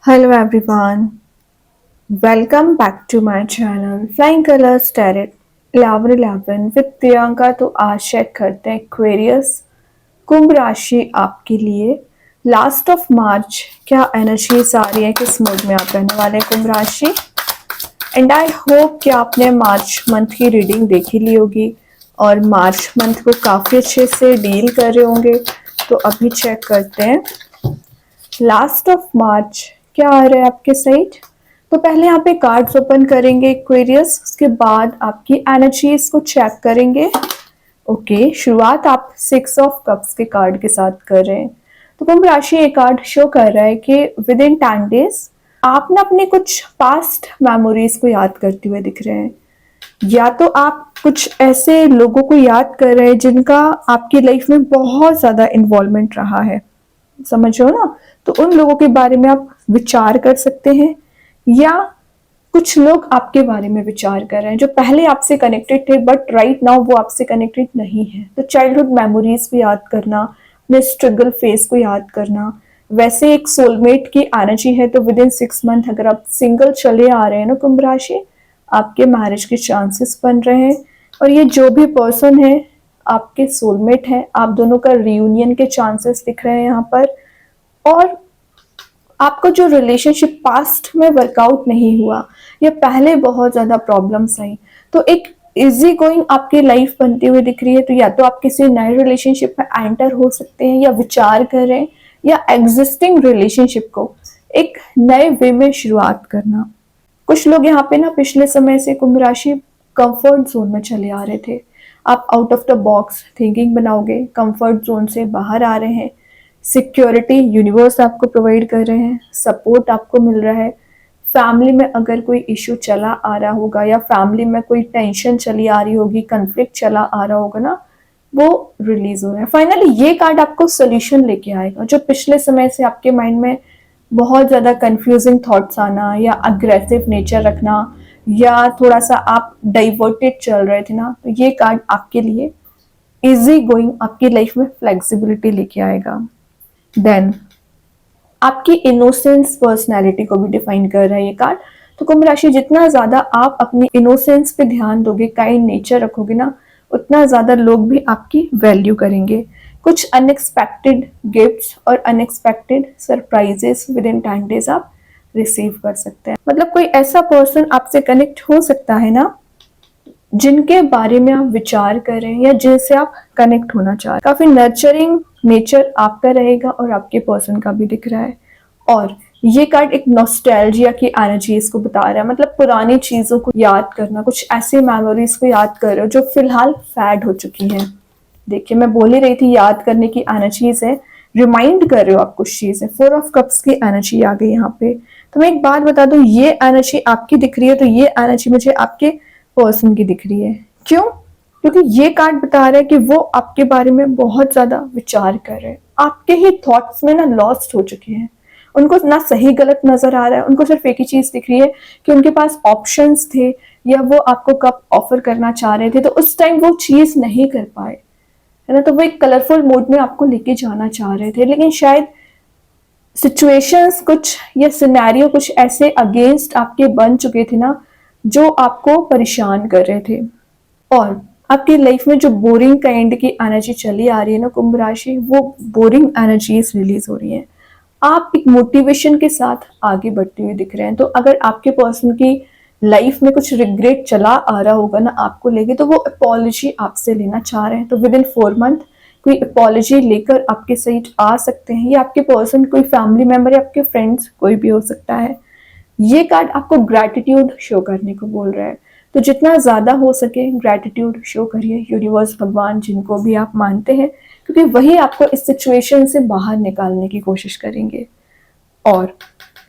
Hello everyone, welcome back to my channel Flying Colors Tarot 1111 with Priyanka. तो आज check करते हैं एक्वेरियस कुंभ राशि आपके लिए लास्ट ऑफ मार्च क्या एनर्जीज आ रही है, किस मूड में आप रहने वाले हैं कुंभ राशि। एंड आई होप कि आपने मार्च मंथ की रीडिंग देखी ली होगी और मार्च मंथ को काफ़ी अच्छे से डील कर रहे होंगे। तो अभी चेक करते हैं लास्ट ऑफ मार्च क्या आ रहा है आपके साइड। तो पहले यहाँ पे कार्ड्स ओपन करेंगे एक्वेरियस, उसके बाद आपकी एनर्जीज को चेक करेंगे। ओके, शुरुआत आप 6 ऑफ कप्स के कार्ड के साथ कर रहे हैं। तो कुंभ राशि ये कार्ड शो कर रहा है कि विद इन 10 डेज आप ना अपने कुछ पास्ट मेमोरीज को याद करते हुए दिख रहे हैं, या तो आप कुछ ऐसे लोगों को याद कर रहे हैं जिनका आपकी लाइफ में बहुत ज़्यादा इन्वॉल्वमेंट रहा है, समझ रहे हो ना। तो उन लोगों के बारे में आप विचार कर सकते हैं, या कुछ लोग आपके बारे में विचार कर रहे हैं जो पहले आपसे कनेक्टेड थे बट राइट नाउ वो आपसे कनेक्टेड नहीं है। तो चाइल्डहुड मेमोरीज को याद करना, अपने स्ट्रगल फेस को याद करना, वैसे एक सोलमेट की एनर्जी है। तो विद इन 6 मंथ अगर आप सिंगल चले आ रहे हैं ना कुंभ राशि, आपके मैरिज के चांसेस बन रहे हैं। और ये जो भी पर्सन है आपके सोलमेट है, आप दोनों का रियूनियन के चांसेस दिख रहे हैं यहाँ पर। और आपका जो रिलेशनशिप पास्ट में वर्कआउट नहीं हुआ या पहले बहुत ज़्यादा प्रॉब्लम्स आई, तो एक इजी गोइंग आपकी लाइफ बनती हुई दिख रही है। तो या तो आप किसी नए रिलेशनशिप में एंटर हो सकते हैं या विचार कर रहे हैं, या एग्जिस्टिंग रिलेशनशिप को एक नए वे में शुरुआत करना। कुछ लोग यहाँ पे ना पिछले समय से कुंभ राशि कंफर्ट जोन में चले आ रहे थे। आप out of the box thinking बनाओगे, कंफर्ट जोन से बाहर आ रहे हैं। सिक्योरिटी यूनिवर्स आपको प्रोवाइड कर रहे हैं, सपोर्ट आपको मिल रहा है। फैमिली में अगर कोई इशू चला आ रहा होगा या फैमिली में कोई टेंशन चली आ रही होगी, कन्फ्लिक्ट चला आ रहा होगा ना, वो रिलीज हो रहा है। फाइनली ये कार्ड आपको सोल्यूशन लेके आएगा। जो पिछले समय से आपके माइंड में बहुत ज़्यादा कंफ्यूजिंग थॉट्स आना या अग्रेसिव नेचर रखना या थोड़ा सा आप डाइवर्टेड चल रहे थे ना, तो ये कार्ड आपके लिए इजी गोइंग आपकी लाइफ में फ्लेक्सिबिलिटी लेके आएगा। देन आपकी इनोसेंस पर्सनैलिटी को भी डिफाइन कर रहा है ये कार्ड। तो कुंभ राशि जितना ज्यादा आप अपनी इनोसेंस पे ध्यान दोगे, काइंड नेचर रखोगे ना, उतना ज्यादा लोग भी आपकी वैल्यू करेंगे। कुछ अनएक्सपेक्टेड गिफ्ट्स और unexpected surprises with in 10 days आप रिसीव कर सकते हैं। मतलब कोई ऐसा पर्सन आपसे कनेक्ट हो सकता है ना जिनके बारे में आप विचार कर रहे हैं या जिनसे आप कनेक्ट होना चाह रहे हैं। काफी नर्चरिंग नेचर आपका रहेगा और आपके पर्सन का भी दिख रहा है। और ये कार्ड एक नॉस्टैल्जिया की एनर्जी इसको बता रहा है, मतलब पुरानी चीजों को याद करना, कुछ ऐसी मेमोरीज को याद कर रहे हो जो फिलहाल फैड हो चुकी हैं। देखिए मैं बोल ही रही थी याद करने की एनर्जीज है, रिमाइंड कर रहे हो आप कुछ चीजें। 4 ऑफ कप्स की एनर्जी आ गई यहाँ पे। तो मैं एक बात बता दूं, ये एनर्जी आपकी दिख रही है तो ये एनर्जी मुझे आपके पर्सन की दिख रही है। क्यों? क्योंकि ये कार्ड बता रहा है कि वो आपके बारे में बहुत ज्यादा विचार कर रहे हैं, आपके ही थॉट्स में ना लॉस्ट हो चुके हैं। उनको ना सही गलत नजर आ रहा है, उनको सिर्फ एक ही चीज दिख रही है कि उनके पास ऑप्शंस थे या वो आपको कब ऑफर करना चाह रहे थे, तो उस टाइम वो चीज नहीं कर पाए, है ना। तो वो एक कलरफुल मूड में आपको लेके जाना चाह रहे थे, लेकिन शायद सिचुएशंस कुछ या सिनेरियो कुछ ऐसे अगेंस्ट आपके बन चुके थे ना जो आपको परेशान कर रहे थे। और आपकी लाइफ में जो बोरिंग काइंड की एनर्जी चली आ रही है ना कुंभ राशि, वो बोरिंग एनर्जीज रिलीज हो रही हैं। आप एक मोटिवेशन के साथ आगे बढ़ते हुए दिख रहे हैं। तो अगर आपके पर्सन की लाइफ में कुछ रिग्रेट चला आ रहा होगा ना आपको लेके, तो वो अपॉलॉजी आपसे लेना चाह रहे हैं। तो विद इन 4 मंथ कोई अपॉलॉजी लेकर आपके साइड आ सकते हैं, या आपके पर्सन कोई फैमिली मेंबर या आपके फ्रेंड्स कोई भी हो सकता है। ये कार्ड आपको ग्रैटिट्यूड शो करने को बोल रहा है। तो जितना ज़्यादा हो सके ग्रैटिट्यूड शो करिए, यूनिवर्स, भगवान, जिनको भी आप मानते हैं, क्योंकि वही आपको इस सिचुएशन से बाहर निकालने की कोशिश करेंगे। और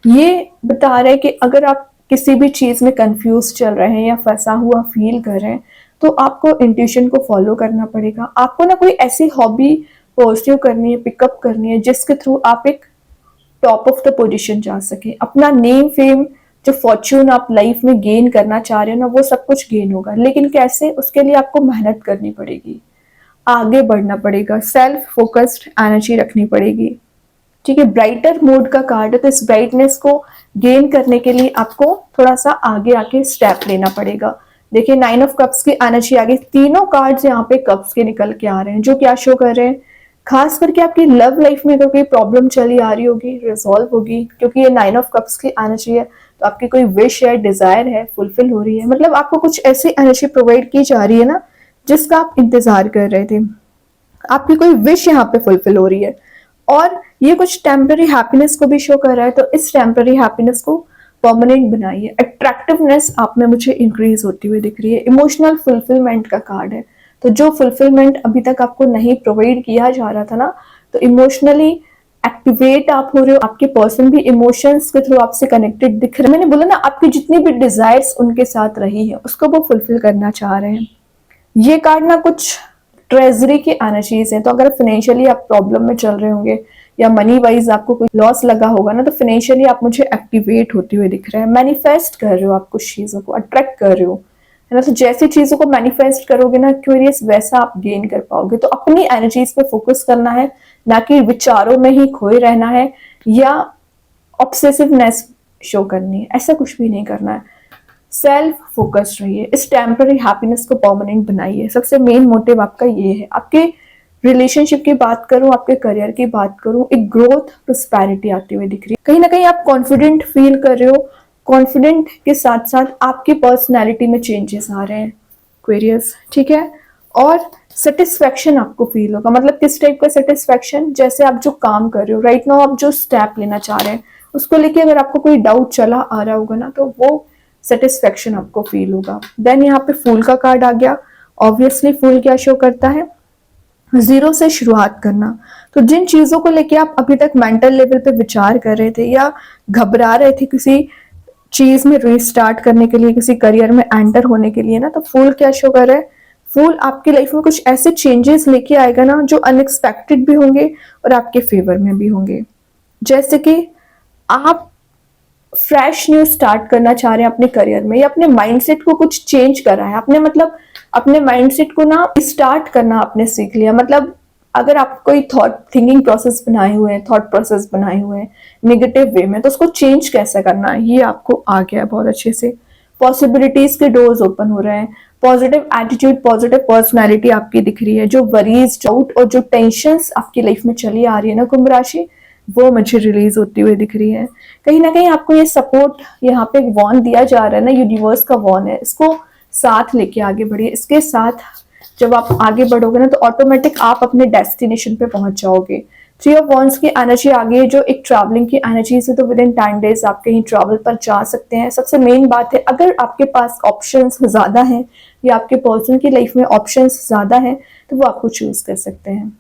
ये बता रहे हैं कि अगर आप किसी भी चीज़ में कंफ्यूज चल रहे हैं या फंसा हुआ फील कर रहे हैं, तो आपको इंट्यूशन को फॉलो करना पड़ेगा। आपको ना कोई ऐसी हॉबी परस्यू करनी है, पिकअप करनी है, जिसके थ्रू आप एक टॉप ऑफ द पोजीशन जा सके। अपना नेम फेम जो फॉर्च्यून आप लाइफ में गेन करना चाह रहे हो ना, वो सब कुछ गेन होगा। लेकिन कैसे? उसके लिए आपको मेहनत करनी पड़ेगी, आगे बढ़ना पड़ेगा, सेल्फ फोकस्ड एनर्जी रखनी पड़ेगी। ठीक है, ब्राइटर मोड का कार्ड है, तो इस ब्राइटनेस को गेन करने के लिए आपको थोड़ा सा आगे आके स्टेप लेना पड़ेगा। देखिए 9 ऑफ कप्स की एनर्जी आ गई, तीनों कार्ड्स यहाँ पे कप्स के निकल के आ रहे हैं, जो क्या शो कर रहे हैं, खास करके आपकी लव लाइफ में अगर कोई प्रॉब्लम चली आ रही होगी रिजॉल्व होगी, क्योंकि ये 9 ऑफ कप्स की एनर्जी है, तो आपकी कोई विश है, डिजायर है, फुलफिल हो रही है। मतलब आपको कुछ ऐसी एनर्जी प्रोवाइड की जा रही है ना जिसका आप इंतजार कर रहे थे, आपकी कोई विश यहाँ पे फुलफिल हो रही है। और ये कुछ टेम्पररी हैप्पीनेस को भी शो कर रहा है, तो इस टेम्पररी हैप्पीनेस को परमानेंट बनाइए। अट्रैक्टिवनेस आप में मुझे इंक्रीज होती हुई दिख रही है। इमोशनल फुलफिलमेंट का कार्ड है, तो जो फुलफिलमेंट अभी तक आपको नहीं प्रोवाइड किया जा रहा था ना, तो इमोशनली एक्टिवेट आप हो रहे हो, आपके पर्सन भी इमोशंस के थ्रू आपसे कनेक्टेड दिख रहे हैं। मैंने बोला ना, आपकी जितनी भी डिजायर्स उनके साथ रही है उसको वो फुलफिल करना चाह रहे हैं। ये कार्ड ना कुछ ट्रेजरी की एनर्जीज हैं, तो अगर फाइनेंशियली आप प्रॉब्लम में चल रहे होंगे या मनी वाइज आपको कोई लॉस लगा होगा ना, तो फाइनेंशियली आप मुझे एक्टिवेट होते हुए दिख रहे हैं। मैनिफेस्ट कर रहे हो आप कुछ चीजों को, अट्रैक्ट कर रहे हो, है ना। तो जैसी चीजों को मैनिफेस्ट करोगे ना क्यूरियस, वैसा आप गेन कर पाओगे। तो अपनी एनर्जीज पे फोकस करना है, ना कि विचारों में ही खोए रहना है या ऑब्सेसिवनेस शो करनी है, ऐसा कुछ भी नहीं करना है। सेल्फ फोकस्ड रहिए, इस टेम्पररी हैप्पीनेस को परमानेंट बनाइए। सबसे मेन मोटिव आपका ये है। आपके रिलेशनशिप की बात करूं, आपके करियर की बात करूं, एक ग्रोथ प्रोस्पेरिटी आती हुई दिख रही है। कहीं ना कहीं आप कॉन्फिडेंट फील कर रहे हो, कॉन्फिडेंट के साथ साथ आपकी पर्सनैलिटी में चेंजेस आ रहे हैं एक्वेरियस, ठीक है। और सेटिस्फेक्शन आपको फील होगा। मतलब किस टाइप का सेटिस्फेक्शन, जैसे आप जो काम कर रहे हो राइट नाउ, आप जो स्टेप लेना चाह रहे हैं उसको लेके अगर आपको कोई डाउट चला आ रहा होगा ना, तो वो सेटिस्फेक्शन आपको फील होगा। देन यहाँ पे फूल का कार्ड आ गया। ऑब्वियसली फूल क्या शो करता है, जीरो से शुरुआत करना। तो जिन चीजों को लेके आप अभी तक मेंटल लेवल पे विचार कर रहे थे या घबरा रहे थे किसी चीज में रीस्टार्ट करने के लिए, किसी करियर में एंटर होने के लिए ना, तो फूल क्या शो कर रहा है, फूल आपकी लाइफ में कुछ ऐसे चेंजेस लेके आएगा ना जो अनएक्सपेक्टेड भी होंगे और आपके फेवर में भी होंगे। जैसे कि आप फ्रेश न्यू स्टार्ट करना चाह रहे हैं अपने करियर में, या अपने माइंडसेट को कुछ चेंज करा है आपने, मतलब अपने माइंडसेट को ना स्टार्ट करना आपने सीख लिया। मतलब अगर आप कोई थॉट थिंकिंग प्रोसेस बनाए हुए हैं, थॉट प्रोसेस बनाए हुए हैं नेगेटिव वे में, तो उसको चेंज कैसे करना है ये आपको आ गया है बहुत अच्छे से। पॉसिबिलिटीज के डोर्स ओपन हो रहे हैं। पॉजिटिव एटीट्यूड, पॉजिटिव पर्सनैलिटी आपकी दिख रही है। जो वरीज, डाउट और जो टेंशंस आपकी लाइफ में चली आ रही है ना कुंभ राशि, वो मुझे रिलीज होती हुई दिख रही है। कहीं ना कहीं आपको ये सपोर्ट यहाँ पे एक वॉन दिया जा रहा है ना, यूनिवर्स का वॉन है, इसको साथ लेके आगे बढ़िए। इसके साथ जब आप आगे बढ़ोगे ना, तो ऑटोमेटिक आप अपने डेस्टिनेशन पे पहुंच जाओगे। 3 ऑफ वॉन्ड्स की एनर्जी आ गई है, जो एक ट्रैवलिंग की एनर्जी से, तो विद इन 10 डेज आप कहीं ट्रैवल पर जा सकते हैं। सबसे मेन बात है, अगर आपके पास ऑप्शंस ज्यादा हैं या आपके पर्सन की लाइफ में ऑप्शंस ज्यादा हैं, तो वो आपको चूज कर सकते हैं।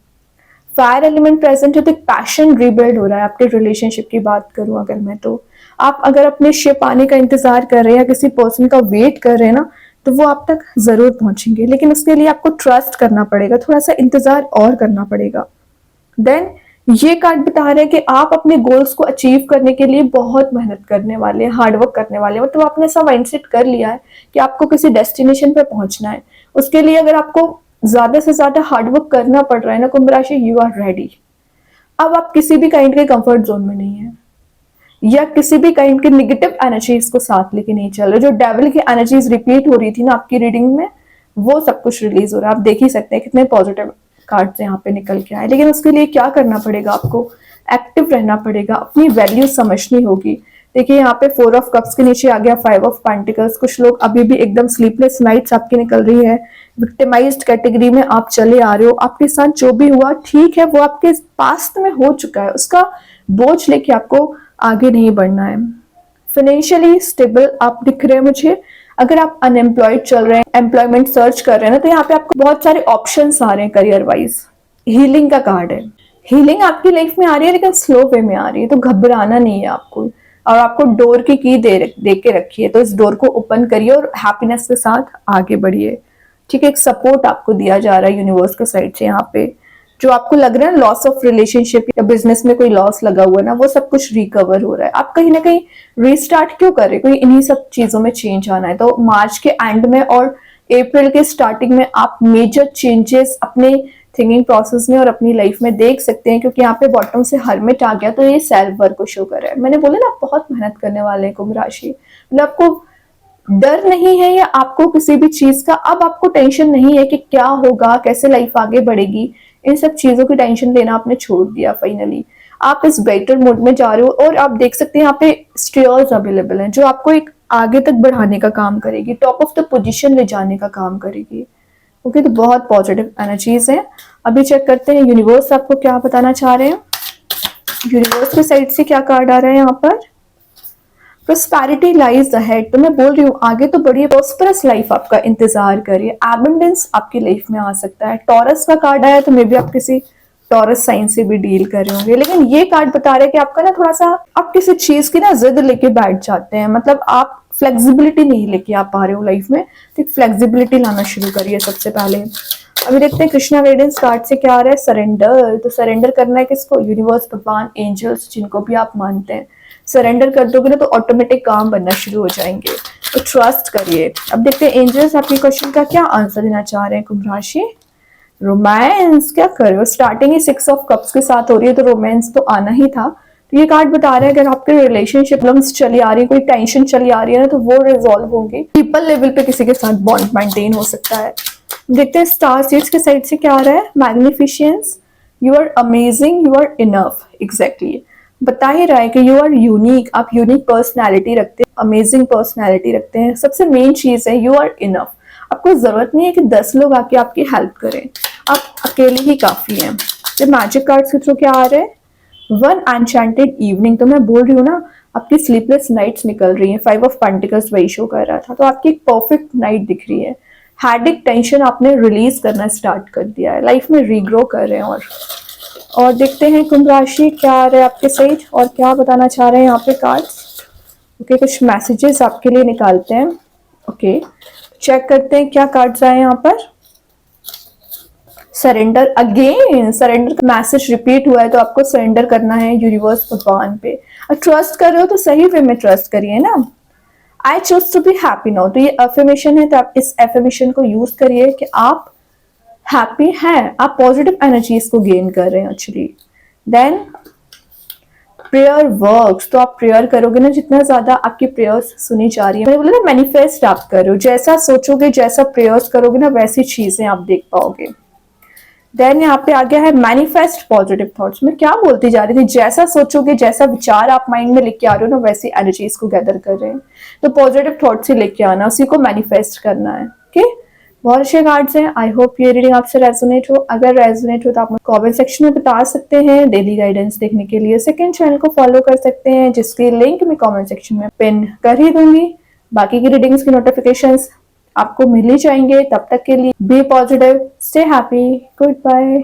फायर एलिमेंट प्रेजेंट है, तो एक पैशन रिबिल्ड हो रहा है। आपके रिलेशनशिप की बात करूं अगर मैं, तो आप अगर अपने शिप आने का इंतजार कर रहे हैं या किसी पर्सन का वेट कर रहे हैं ना, तो वो आप तक जरूर पहुंचेंगे, लेकिन उसके लिए आपको ट्रस्ट करना पड़ेगा, थोड़ा सा इंतजार और करना पड़ेगा। देन ये कार्ड बता रहे हैं कि आप अपने गोल्स को अचीव करने के लिए बहुत मेहनत करने वाले हैं, हार्डवर्क करने वाले हैं। मतलब आपने ऐसा माइंडसेट कर लिया है कि आपको किसी डेस्टिनेशन पे पहुंचना है। उसके लिए अगर आपको ज्यादा से ज्यादा हार्डवर्क करना पड़ रहा है ना कुंभ राशि, यू आर रेडी। अब आप किसी भी काइंड के कंफर्ट जोन में नहीं है, या किसी भी काइंड के नेगेटिव एनर्जीज को साथ लेके नहीं चल रहे। जो डेविल की एनर्जीज रिपीट हो रही थी ना आपकी रीडिंग में, वो सब कुछ रिलीज हो रहा है। आप देख ही सकते हैं कितने पॉजिटिव कार्ड्स यहाँ पे निकल के आए। लेकिन उसके लिए क्या करना पड़ेगा, आपको एक्टिव रहना पड़ेगा, अपनी वैल्यू समझनी होगी। देखिए यहाँ पे 4 ऑफ कप्स के नीचे आ गया 5 ऑफ पेंटिकल्स। कुछ लोग अभी भी एकदम स्लीपलेस नाइट्स आपकी निकल रही है, विक्टिमाइज्ड कैटेगरी में आप चले आ रहे हो। आपके साथ जो भी हुआ ठीक है, वो आपके पास्ट में हो चुका है, उसका बोझ लेके आपको आगे नहीं बढ़ना है। फाइनेंशियली स्टेबल आप दिख रहे हैं मुझे। अगर आप अनएम्प्लॉयड चल रहे हैं, एम्प्लॉयमेंट सर्च कर रहे हैं ना, तो यहाँ पे आपको बहुत सारे ऑप्शंस आ रहे हैं करियर वाइज। हीलिंग का कार्ड है, हीलिंग आपकी लाइफ में आ रही है लेकिन स्लो वे में आ रही है, तो घबराना नहीं है आपको। और आपको डोर की दे के रखी है, तो इस डोर को ओपन करिए और हैप्पीनेस के साथ आगे बढ़िए। ठीक है, एक सपोर्ट आपको दिया जा रहा है यूनिवर्स के साइड से। यहाँ पे जो आपको लग रहा है लॉस ऑफ रिलेशनशिप या बिजनेस में कोई लॉस लगा हुआ है ना, वो सब कुछ रिकवर हो रहा है। आप कहीं ना कहीं रीस्टार्ट क्यों कर रहे हैं, कोई इन्हीं सब चीजों में चेंज आना है। तो मार्च के एंड में और अप्रैल के स्टार्टिंग में आप मेजर चेंजेस अपने थिंकिंग प्रोसेस में और अपनी लाइफ में देख सकते हैं, क्योंकि यहाँ पे बॉटम से हर्मिट आ गया तो ये सेल्फ वर्क को शो कर रहा है। मैंने बोला ना, आप बहुत मेहनत करने वाले हैं कुंभ राशि, मतलब आपको डर नहीं है या आपको किसी भी चीज का अब आपको टेंशन नहीं है कि क्या होगा, कैसे लाइफ आगे बढ़ेगी। इन सब चीजों की टेंशन लेना आपने छोड़ दिया। फाइनली आप इस बेटर मोड में जा रहे हो और आप देख सकते हैं यहाँ पे स्टेयर्स अवेलेबल हैं जो आपको एक आगे तक बढ़ाने का काम करेगी, टॉप ऑफ द पोजीशन ले जाने का काम करेगी। ओके, तो बहुत पॉजिटिव एनर्जीज है। अभी चेक करते हैं यूनिवर्स आपको क्या बताना चाह रहे हैं। यूनिवर्स की साइड से क्या कार्ड आ रहा है यहाँ पर। प्रोस्पेरिटी लाइज अहेड, तो मैं बोल रही हूँ आगे तो बड़ी प्रोस्परस लाइफ आपका इंतजार करिए। एबंडेंस आपकी लाइफ में आ सकता है। टॉरस का कार्ड आया तो मे बी आप किसी टॉरस साइन से भी डील कर रहे होंगे, लेकिन ये कार्ड बता रहे हैं कि आपका ना थोड़ा सा आप किसी चीज की ना जिद लेके बैठ जाते हैं, मतलब आप फ्लेक्सिबिलिटी नहीं लेके आ पा रहे हो लाइफ में, तो फ्लेक्सिबिलिटी लाना शुरू करिए सबसे पहले। अभी देखते हैं कृष्णा गाइडेंस कार्ड से क्या आ रहा है। सरेंडर, तो सरेंडर करना है किसको, यूनिवर्स, भगवान, एंजल्स, जिनको भी आप मानते हैं। सरेंडर कर दोगे ना तो ऑटोमेटिक काम बनना शुरू हो जाएंगे, तो ट्रस्ट करिए। अब देखते हैं एंजल्स आपके क्वेश्चन का क्या आंसर देना चाह रहे हैं कुंभ राशि। रोमांस, क्या कर रहे हो, स्टार्टिंग ही 6 ऑफ कप्स के साथ हो रही है तो रोमांस तो आना ही था। तो ये कार्ड बता रहे हैं अगर आपके रिलेशनशिप प्रॉब्लम्स चली आ रही है, कोई टेंशन चली आ रही है ना, तो वो रिजॉल्व होंगे। पीपल लेवल पे किसी के साथ बॉन्ड मेंटेन हो सकता है। देखते हैं स्टार सीड्स के साइड से क्या आ रहा है। Magnificence, you are amazing, you are enough. Exactly बता ही रहा है कि यू आर यूनिक, आप यूनिक पर्सनैलिटी रखते हैं, अमेजिंग पर्सनैलिटी रखते हैं। सबसे मेन चीज है यू आर इनफ। आपको जरूरत नहीं है कि 10 लोग आके आपकी हेल्प करें, आप अकेले ही काफी हैं। जब मैजिक कार्ड्स के थ्रू क्या आ रहे हैं, वन एनचेंटेड इवनिंग, तो मैं बोल रही हूँ ना आपकी स्लीपलेस नाइट्स निकल रही हैं। 5 ऑफ पेंटिकल्स वही शो कर रहा था, तो आपकी एक परफेक्ट नाइट दिख रही है। हैडिक टेंशन आपने रिलीज करना स्टार्ट कर दिया है, लाइफ में रीग्रो कर रहे हैं। और देखते हैं कुंभ राशि क्या आ रहा है आपके साइड और क्या बताना चाह रहे हैं यहाँ पे कार्ड्स। ओके, कुछ मैसेजेस आपके लिए निकालते हैं। ओके, चेक करते हैं क्या कार्ड्स आए यहाँ पर। सरेंडर, अगेन सरेंडर का मैसेज रिपीट हुआ है, तो आपको सरेंडर करना है यूनिवर्स, भगवान पे। और ट्रस्ट कर रहे हो तो सही वे में ट्रस्ट करिए ना। I choose to be happy now, तो ये अफर्मेशन है, तो आप इस अफर्मेशन को यूज करिए कि आप हैप्पी हैं, आप पॉजिटिव एनर्जीज को गेन कर रहे हैं एक्चुअली। देन प्रेयर वर्क्स, तो आप प्रेयर करोगे ना, जितना ज्यादा आपकी प्रेयर्स सुनी जा रही है, मैंने बोला ना मैनिफेस्ट आप कर रहे हो, जैसा सोचोगे जैसा प्रेयर्स करोगे ना वैसी चीजें आप देख पाओगे। देन यहाँ पे आ गया है मैनिफेस्ट पॉजिटिव थॉट्स। मैं क्या बोलती जा रही थी, जैसा सोचोगे जैसा विचार आप माइंड में लेके आ रहे हो ना वैसी एनर्जीज को गैदर कर रहे हैं, तो पॉजिटिव थॉट्स ही लेके आना, उसी को मैनिफेस्ट करना है। ओके, बहुत अच्छे कार्ड्स हैं। आई होप ये रीडिंग आपसे रेजोनेट हो। अगर रेजोनेट हो तो आप कमेंट सेक्शन में बता सकते हैं। डेली गाइडेंस देखने के लिए सेकंड चैनल को फॉलो कर सकते हैं, जिसकी लिंक मैं कमेंट सेक्शन में पिन कर ही दूंगी। बाकी की रीडिंग्स की नोटिफिकेशंस आपको मिल ही जाएंगे। तब तक के लिए be positive, stay happy, good bye.